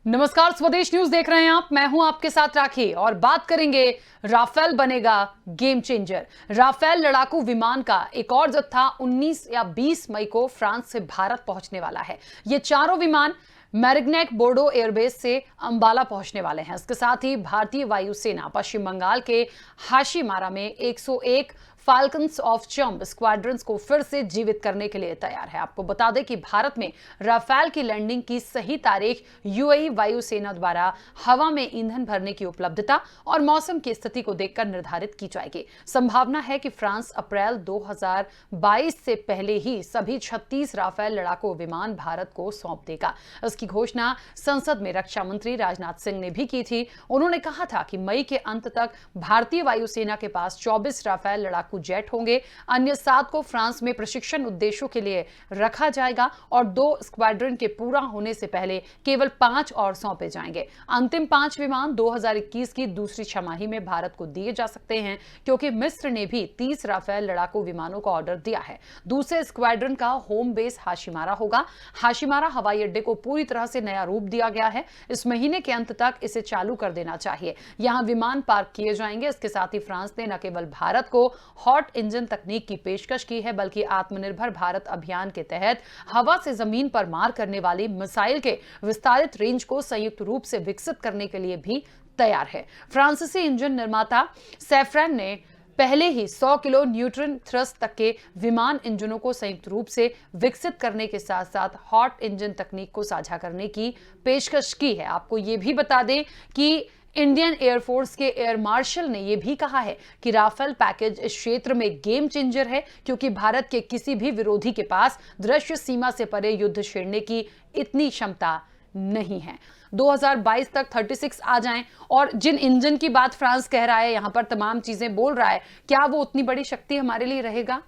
नमस्कार, स्वदेश न्यूज देख रहे हैं आप। मैं हूं आपके साथ राखी और बात करेंगे राफेल बनेगा गेम चेंजर। राफेल लड़ाकू विमान का एक और जत्था 19 या 20 मई को फ्रांस से भारत पहुंचने वाला है। ये चारों विमान मैरिग्नैक बोर्डो एयरबेस से अंबाला पहुंचने वाले हैं। इसके साथ ही भारतीय वायुसेना पश्चिम बंगाल के हाशीमारा में 101 फाल्कन्स ऑफ चंब स्क्वाड्रंस को फिर से जीवित करने के लिए तैयार है। आपको बता दें कि भारत में राफेल की लैंडिंग की सही तारीख यूएई वायुसेना द्वारा हवा में ईंधन भरने की उपलब्धता और मौसम की स्थिति को देखकर निर्धारित की जाएगी। संभावना है कि फ्रांस अप्रैल 2022 से पहले ही सभी 36 राफेल लड़ाकू विमान भारत को सौंप देगा। इसकी घोषणा संसद में रक्षा मंत्री राजनाथ सिंह ने भी की थी। उन्होंने कहा था कि मई के अंत तक भारतीय वायुसेना के पास 24 राफेल लड़ाकू जेट होंगे। अन्य 7 को फ्रांस में प्रशिक्षण उद्देश्यों के लिए रखा जाएगा और 2 स्क्वाड्रन के पूरा होने से पहले केवल 5 और सौंपे जाएंगे। अंतिम 5 विमान 2021 की दूसरी छमाही में भारत को दिए जा सकते हैं, क्योंकि मिस्र ने भी 30 राफेल लड़ाकू विमानों का ऑर्डर दिया है। दूसरे स्क्वाड्रन का होम बेस हाशीमारा होगा। हाशीमारा हवाई अड्डे को पूरी तरह से नया रूप दिया गया है। इस महीने के अंत तक इसे चालू कर देना चाहिए। यहां विमान पार्क किए जाएंगे। इसके साथ ही फ्रांस ने न केवल भारत को हॉट इंजन तकनीक की पेशकश की है, बल्कि आत्मनिर्भर भारत अभियान के तहत हवा से जमीन पर मार करने वाली मिसाइल के विस्तारित रेंज को संयुक्त रूप से विकसित करने के लिए भी तैयार है। फ्रांसीसी इंजन निर्माता सैफ्रन ने पहले ही 100 किलो न्यूट्रन थ्रस्ट तक के विमान इंजनों को संयुक्त रूप से विकसित करने के साथ साथ हॉट इंजन तकनीक को साझा करने की पेशकश की है। आपको यह भी बता दें कि इंडियन एयरफोर्स के एयर मार्शल ने यह भी कहा है कि राफेल पैकेज इस क्षेत्र में गेम चेंजर है, क्योंकि भारत के किसी भी विरोधी के पास दृश्य सीमा से परे युद्ध छेड़ने की इतनी क्षमता नहीं है। 2022 तक 36 आ जाएं, और जिन इंजन की बात फ्रांस कह रहा है, यहां पर तमाम चीजें बोल रहा है, क्या वो उतनी बड़ी शक्ति हमारे लिए रहेगा?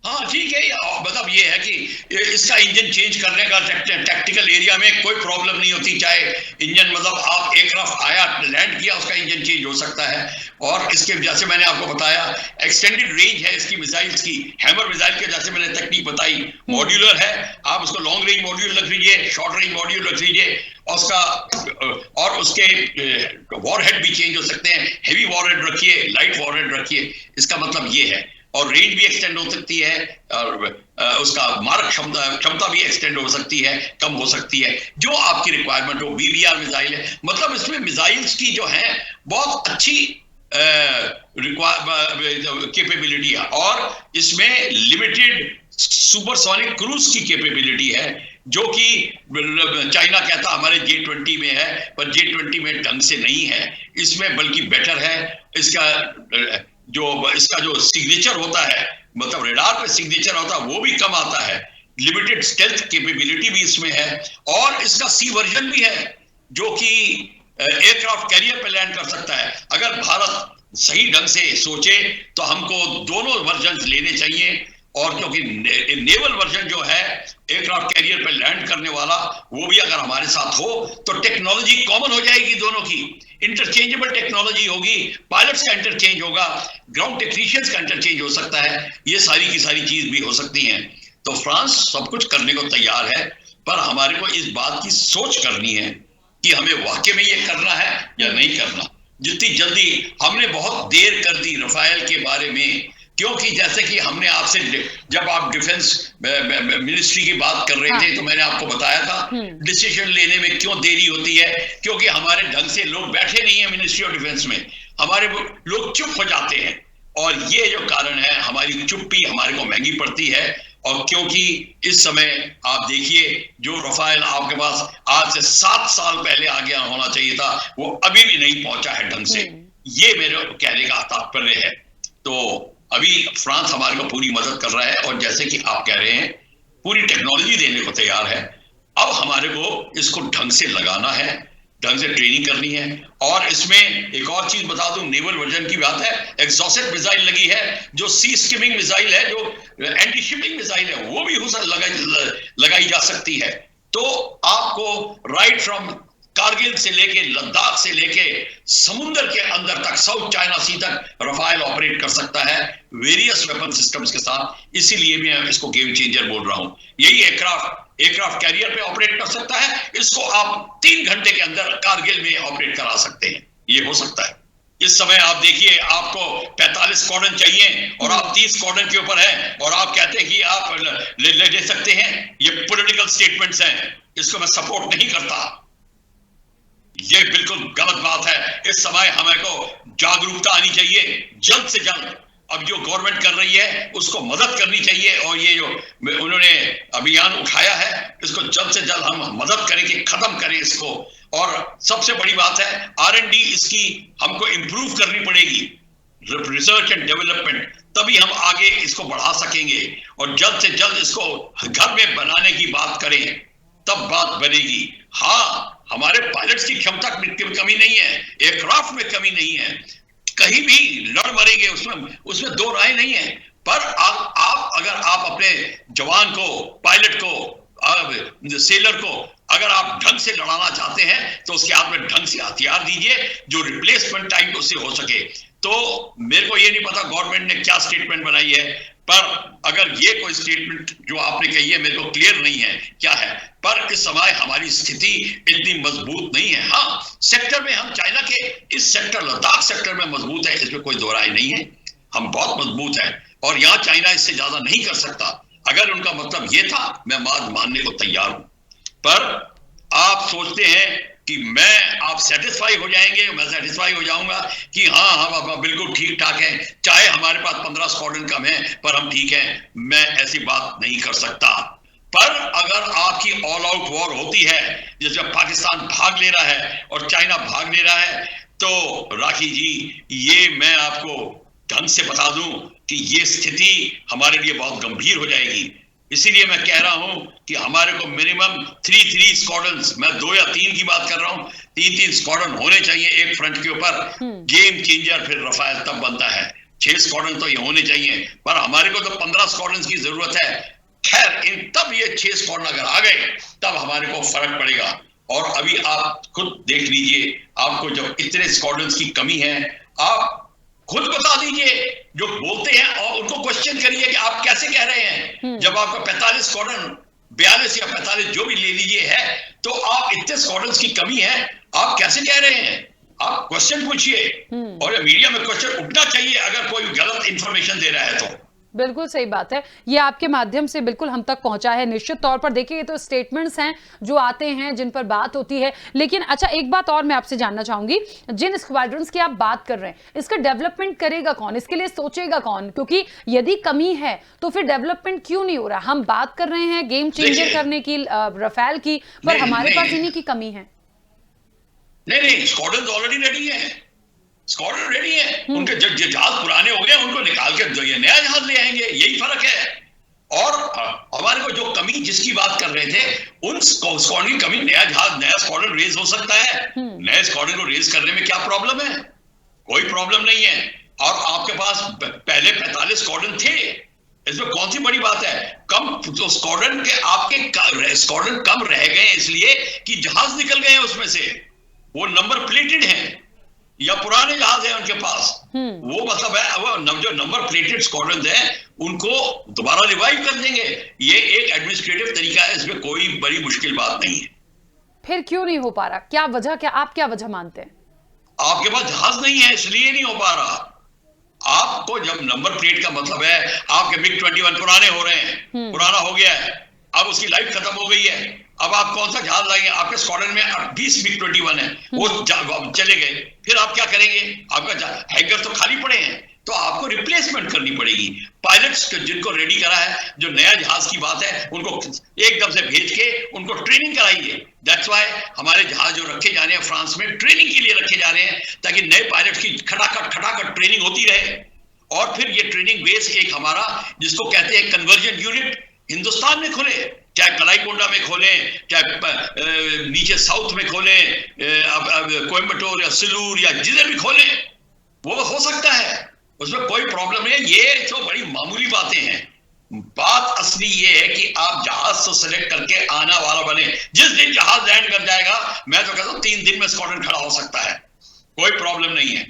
हाँ ठीक है। मतलब ये है कि इसका इंजन चेंज करने का टैक्टिकल एरिया में कोई प्रॉब्लम नहीं होती। चाहे इंजन मतलब आप एयरक्राफ्ट आया लैंड किया, उसका इंजन चेंज हो सकता है। और इसके जैसे मैंने आपको बताया एक्सटेंडेड रेंज है इसकी मिसाइल्स की। हैमर मिसाइल के जैसे मैंने तकनीक बताई, मॉड्यूलर है। आप उसको लॉन्ग रेंज मॉड्यूल रख लीजिए, शॉर्ट रेंज मॉड्यूल रख लीजिए, और उसका और उसके वॉरहेड भी चेंज हो सकते हैं। हेवी वॉरहेड रखिए, लाइट वॉरहेड रखिए। इसका मतलब ये है। और रेंज भी एक्सटेंड हो सकती है, और उसका मारक क्षमता भी एक्सटेंड हो सकती है, कम हो सकती है, जो आपकी रिक्वायरमेंट हो। बीबीआर मिसाइल है, मतलब इसमें मिसाइल्स की जो है बहुत अच्छी कैपेबिलिटी है। और इसमें लिमिटेड सुपरसोनिक क्रूज की कैपेबिलिटी है, जो कि चाइना कहता हमारे J-20 में है, पर J-20 में ढंग से नहीं है। इसमें बल्कि बेटर है। इसका जो सिग्नेचर होता है, मतलब रेडार पे सिग्नेचर होता है, वो भी कम आता है। लिमिटेड स्टेल्थ कैपेबिलिटी भी इसमें है। और इसका सी वर्जन भी है, जो कि एयरक्राफ्ट कैरियर पे लैंड कर सकता है। अगर भारत सही ढंग से सोचे तो हमको दोनों वर्जन लेने चाहिए। और क्योंकि नेवल वर्जन जो है एयरक्राफ्ट कैरियर पे लैंड करने वाला, वो भी अगर हमारे साथ हो तो टेक्नोलॉजी कॉमन हो जाएगी। दोनों की इंटरचेंजेबल टेक्नोलॉजी होगी। पायलट्स का इंटरचेंज होगा, ग्राउंड टेक्नीशियंस का इंटरचेंज हो सकता है। ये सारी की सारी चीज भी हो सकती हैं। तो फ्रांस सब कुछ करने को तैयार है, पर हमारे को इस बात की सोच करनी है कि हमें वाकई में ये करना है या नहीं करना। जितनी जल्दी हमने बहुत देर कर दी राफेल के बारे में, क्योंकि जैसे कि हमने आपसे, जब आप डिफेंस मिनिस्ट्री की बात कर रहे थे, तो मैंने आपको बताया था डिसीजन लेने में क्यों देरी होती है। क्योंकि हमारे ढंग से लोग बैठे नहीं है मिनिस्ट्री ऑफ डिफेंस में, हमारे लोग चुप हो जाते हैं। और ये जो कारण है, हमारी चुप्पी हमारे को महंगी पड़ती है। और क्योंकि इस समय आप देखिए, जो राफेल आपके पास आज से 7 साल पहले आ गया होना चाहिए था, वो अभी भी नहीं पहुंचा है ढंग से। ये मेरे कहने का तात्पर्य है। तो अभी फ्रांस हमारे को पूरी मदद कर रहा है, और जैसे कि आप कह रहे हैं, पूरी टेक्नोलॉजी देने को तैयार है। अब हमारे को इसको ढंग से लगाना है, ढंग से ट्रेनिंग करनी है। और इसमें एक और चीज बता दूं, नेवल वर्जन की बात है, एग्जॉस्टेड मिसाइल लगी है, जो सी स्किमिंग मिसाइल है, जो एंटी शिपिंग मिसाइल है, वो भी लगाई जा सकती है। तो आपको राइट फ्रॉम कारगिल से लेके लद्दाख से लेके समुद्र के अंदर तक, साउथ चाइना सी तक रफाल ऑपरेट कर सकता है वेरियस वेपन सिस्टम्स के साथ। इसीलिए मैं इसको गेम चेंजर बोल रहा हूं। यही एयरक्राफ्ट कैरियर पे ऑपरेट कर सकता है, इसको आप 3 घंटे के अंदर कारगिल में ऑपरेट करा सकते हैं। ये हो सकता है। इस समय आप देखिए, आपको 45 स्क्वाड्रन चाहिए और आप 30 स्क्वाड्रन के ऊपर हैं और आप कहते हैं कि आप ले सकते हैं। ये पॉलिटिकल स्टेटमेंट्स हैं, इसको मैं सपोर्ट नहीं करता। ये बिल्कुल गलत बात है। इस समय हमें को जागरूकता आनी चाहिए जल्द से जल्द। अब जो गवर्नमेंट कर रही है उसको मदद करनी चाहिए, और ये जो उन्होंने अभियान उठाया है इसको जल्द से जल्द हम मदद करें कि खत्म करें इसको। और सबसे बड़ी बात है R&D, इसकी हमको इंप्रूव करनी पड़ेगी, रिसर्च एंड डेवलपमेंट, तभी हम आगे इसको बढ़ा सकेंगे। और जल्द से जल्द इसको घर में बनाने की बात करें, तब बात बनेगी। हाँ, हमारे पायलट्स की क्षमता में कमी नहीं है, एयरक्राफ्ट में कमी नहीं है, कहीं भी लड़ मरेंगे, उसमें दो राय नहीं है। पर अगर आप अपने जवान को, पायलट को, सेलर को अगर आप ढंग से लड़ाना चाहते हैं तो उसके हाथ में ढंग से हथियार दीजिए जो रिप्लेसमेंट टाइम उससे हो सके। तो मेरे को ये नहीं पता गवर्नमेंट ने क्या स्टेटमेंट बनाई है, पर अगर ये कोई स्टेटमेंट जो आपने कही है मेरे को क्लियर नहीं है क्या है। पर इस समय हमारी स्थिति इतनी मजबूत नहीं है। हाँ, सेक्टर में हम चाइना के इस सेक्टर, लद्दाख सेक्टर में मजबूत है, इसमें कोई दो राय नहीं है, हम बहुत मजबूत है और यहाँ चाइना इससे ज्यादा नहीं कर सकता। अगर उनका मतलब ये था, मैं मानने को तैयार हूं। पर आप सोचते हैं कि आप सेटिस्फाई हो जाएंगे, मैं सेटिस्फाई हो जाऊंगा कि हाँ हम बिल्कुल ठीक ठाक है, चाहे हमारे पास 15 स्क्वाड्रन कम है पर हम ठीक है। मैं ऐसी बात नहीं कर सकता। पर अगर आपकी ऑल आउट वॉर होती है जिसमें पाकिस्तान भाग ले रहा है और चाइना भाग ले रहा है, तो राखी जी ये मैं आपको ढंग से बता दूं कि ये स्थिति हमारे लिए बहुत गंभीर हो जाएगी। इसीलिए मैं कह रहा हूं कि हमारे को मिनिमम 3 स्क्वाड्रन्स, मैं 2 या 3 की बात कर रहा हूं, 3 स्क्वाड्रन होने चाहिए एक फ्रंट के ऊपर। गेम चेंजर फिर रफाल तब बनता है। 6 स्क्वाड्रन तो ये होने चाहिए, पर हमारे को तो 15 स्क्वाड्रन की जरूरत है। खैर, तब ये 6 स्क्वाड्रन अगर आ गए तब हमारे को फर्क पड़ेगा। और अभी आप खुद देख लीजिए, आपको जब इतने स्क्वाड्रन की कमी है, आप खुद बता दीजिए, जो बोलते हैं और उनको क्वेश्चन करिए कि आप कैसे कह रहे हैं। जब आपका 45 स्क्वाड्रन, 42 या 45 जो भी ले लीजिए है, तो आप इतने स्क्वाड्रन की कमी है, आप कैसे कह रहे हैं? आप क्वेश्चन पूछिए। और मीडिया में क्वेश्चन उठना चाहिए अगर कोई गलत इंफॉर्मेशन दे रहा है तो। बिल्कुल सही बात है, ये आपके माध्यम से बिल्कुल हम तक पहुंचा है। निश्चित तौर पर देखिए, ये तो स्टेटमेंट्स हैं जो आते हैं, जिन पर बात होती है। लेकिन अच्छा, एक बात और मैं आपसे जानना चाहूंगी, जिन स्क्वाड्रन्स की आप बात कर रहे हैं, इसका डेवलपमेंट करेगा कौन, इसके लिए सोचेगा कौन? क्योंकि यदि कमी है तो फिर डेवलपमेंट क्यों नहीं हो रहा? हम बात कर रहे हैं गेम चेंजर करने की, रफाल की, पर हमारे पास इन्हीं की कमी है। नहीं, स्क्वाड्रन्स ऑलरेडी रेडी है, स्क्वाड्रन रेडी है। उनके जहाज पुराने हो गए, उनको निकाल के ये नया जहाज ले आएंगे, यही फर्क है। और हमारे को जो कमी जिसकी बात कर रहे थे, उन स्क्वाड्रन की कमी, नया जहाज, नया स्क्वाड्रन रेज हो सकता है। नए स्क्वाड्रन को रेज करने में क्या प्रॉब्लम है? कोई प्रॉब्लम नहीं है। और आपके पास पहले 45 स्क्वाड्रन थे, इसमें कौन सी बड़ी बात है? कम तो स्क्वाड्रन के आपके स्क्वाड्रन कम रह गए इसलिए कि जहाज निकल गए उसमें से, वो नंबर प्लेटेड है या पुराने जहाज है उनके पास। वो मतलब है, वो जो नंबर प्लेटेड स्क्वाड्रन है उनको दोबारा रिवाइव कर देंगे। ये एक एडमिनिस्ट्रेटिव तरीका है, इसमें कोई बड़ी मुश्किल बात नहीं है। फिर क्यों नहीं हो पा रहा? क्या वजह, आप क्या वजह मानते हैं? आपके पास जहाज नहीं है इसलिए नहीं हो पा रहा। आपको जब नंबर प्लेट का मतलब है, आपके MiG-21 पुराने हो रहे हैं, पुराना हो गया है, अब उसकी लाइफ खत्म हो गई है, अब आप कौन सा जहाज लाएंगे? आपके स्क्वाड्रन में 20 MiG-21 है, वो चले गए, फिर आप क्या करेंगे? आपका हैंगर तो खाली पड़े हैं, तो आपको रिप्लेसमेंट करनी पड़ेगी। पायलट्स जिनको रेडी करा है, जो नया जहाज की बात है, उनको एकदम से भेज के उनको ट्रेनिंग कराइए। दैट्स व्हाई हमारे जहाज जो रखे जा रहे हैं फ्रांस में, ट्रेनिंग के लिए रखे जा रहे हैं, ताकि नए पायलट की खटाखट ट्रेनिंग होती रहे। और फिर ये ट्रेनिंग बेस एक हमारा, जिसको कहते हैं कन्वर्जन यूनिट, हिंदुस्तान में खुले, चाहे कलाईकोंडा में खोलें, चाहे नीचे साउथ में खोलें, कोयम्बटूर या सिलूर या जिधर भी खोलें, वो हो सकता है, उसमें कोई प्रॉब्लम नहीं है। ये तो बड़ी मामूली बातें हैं। बात असली ये है कि आप जहाज तो सिलेक्ट करके आना वाला बने। जिस दिन जहाज लैंड कर जाएगा मैं तो कहता हूं 3 दिन में स्क्वाड्रन खड़ा हो सकता है, कोई प्रॉब्लम नहीं है।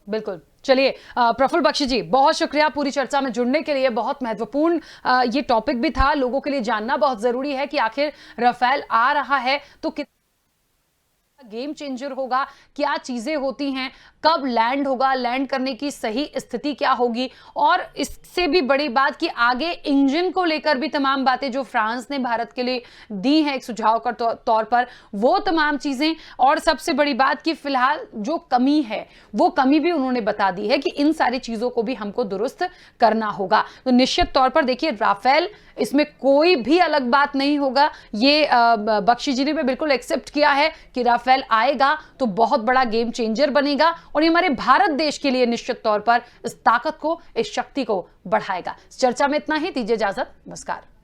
बिल्कुल। चलिए प्रफुल्ल बख्शी जी, बहुत शुक्रिया पूरी चर्चा में जुड़ने के लिए। बहुत महत्वपूर्ण ये टॉपिक भी था, लोगों के लिए जानना बहुत जरूरी है कि आखिर राफेल आ रहा है तो गेम चेंजर होगा, क्या चीजें होती हैं, कब लैंड होगा, लैंड करने की सही स्थिति क्या होगी, और इससे भी बड़ी बात कि आगे इंजन को लेकर भी तमाम बातें जो फ्रांस ने भारत के लिए दी हैं एक सुझाव का तौर पर, वो तमाम चीजें, और सबसे बड़ी बात कि फिलहाल जो कमी है वो कमी भी उन्होंने बता दी है कि इन सारी चीजों को भी हमको दुरुस्त करना होगा। तो निश्चित तौर पर देखिए राफेल, इसमें कोई भी अलग बात नहीं होगा। ये बख्शी जी ने भी बिल्कुल एक्सेप्ट किया है कि राफेल आएगा तो बहुत बड़ा गेम चेंजर बनेगा और ये हमारे भारत देश के लिए निश्चित तौर पर इस ताकत को, इस शक्ति को बढ़ाएगा। इस चर्चा में इतना ही, दीजिए इजाजत, नमस्कार।